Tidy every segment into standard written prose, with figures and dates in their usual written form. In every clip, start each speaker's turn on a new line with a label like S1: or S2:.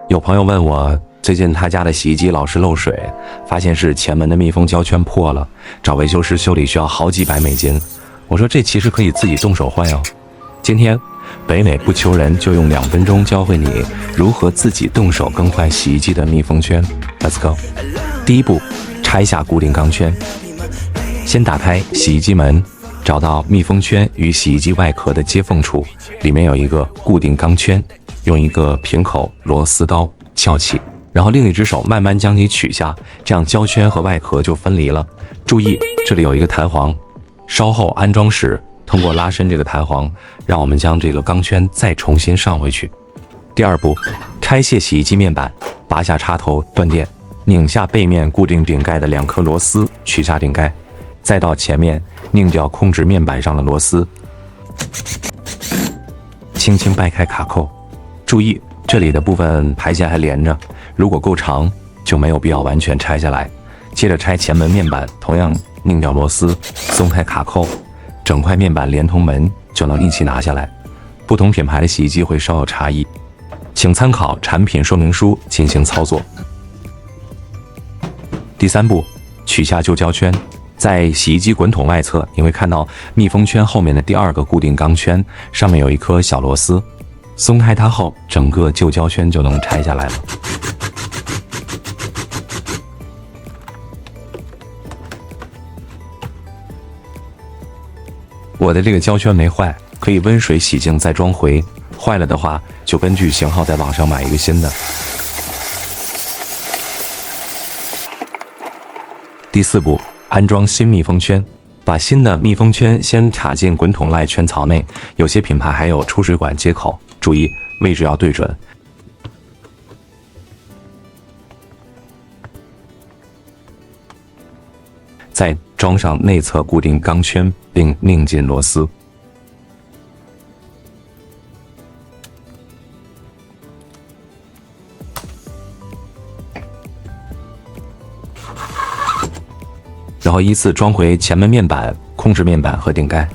S1: 有朋友问我，最近他家的洗衣机老是漏水，发现是前门的密封胶圈破了，找维修师修理需要好几百美金。我说这其实可以自己动手换哦。今天北美不求人，就用2分钟教会你如何自己动手更换洗衣机的密封圈。Let's go。第一步，拆下固定钢圈。先打开洗衣机门，找到密封圈与洗衣机外壳的接缝处，里面有一个固定钢圈，用一个平口螺丝刀撬起，然后另一只手慢慢将其取下，这样胶圈和外壳就分离了。注意，这里有一个弹簧，稍后安装时通过拉伸这个弹簧，让我们将这个钢圈再重新上回去。第二步，开卸洗衣机面板，拔下插头断电，拧下背面固定顶盖的2颗螺丝，取下顶盖，再到前面拧掉控制面板上的螺丝，轻轻掰开卡扣。注意，这里的部分排线还连着，如果够长就没有必要完全拆下来。接着拆前门面板，同样拧掉螺丝，松开卡扣，整块面板连同门就能一起拿下来。不同品牌的洗衣机会稍有差异，请参考产品说明书进行操作。第三步，取下旧胶圈。在洗衣机滚筒外侧，你会看到密封圈后面的第2个固定钢圈，上面有一颗小螺丝，松开它后，整个旧胶圈就能拆下来了。我的这个胶圈没坏，可以温水洗净再装回，坏了的话就根据型号在网上买一个新的。第4步，安装新密封圈。把新的密封圈先插进滚筒赖圈槽内，有些品牌还有出水管接口，注意位置要对准。再装上内侧固定钢圈，并拧紧螺丝。然后依次装回前门面板、控制面板和顶盖。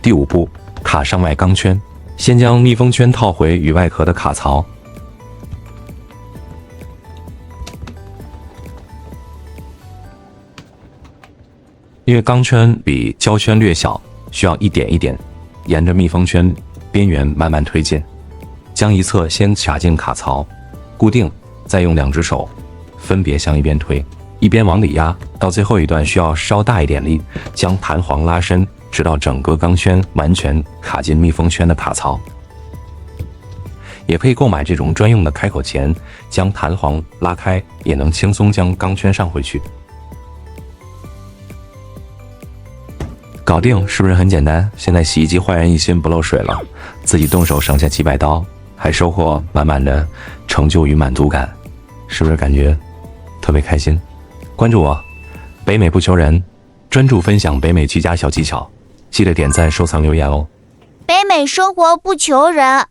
S1: 第5步，卡上外钢圈。先将密封圈套回与外壳的卡槽，因为钢圈比胶圈略小，需要一点一点沿着密封圈边缘慢慢推进。将一侧先卡进卡槽，固定，再用2只手分别向一边推，一边往里压，到最后一段需要稍大一点力，将弹簧拉伸，直到整个钢圈完全卡进密封圈的卡槽。也可以购买这种专用的开口钳，将弹簧拉开，也能轻松将钢圈上回去。搞定，是不是很简单？现在洗衣机焕然一新，不漏水了，自己动手省下几百刀，还收获满满的成就与满足感，是不是感觉特别开心？关注我，北美不求人，专注分享北美居家小技巧，记得点赞、收藏、留言哦。
S2: 北美生活不求人。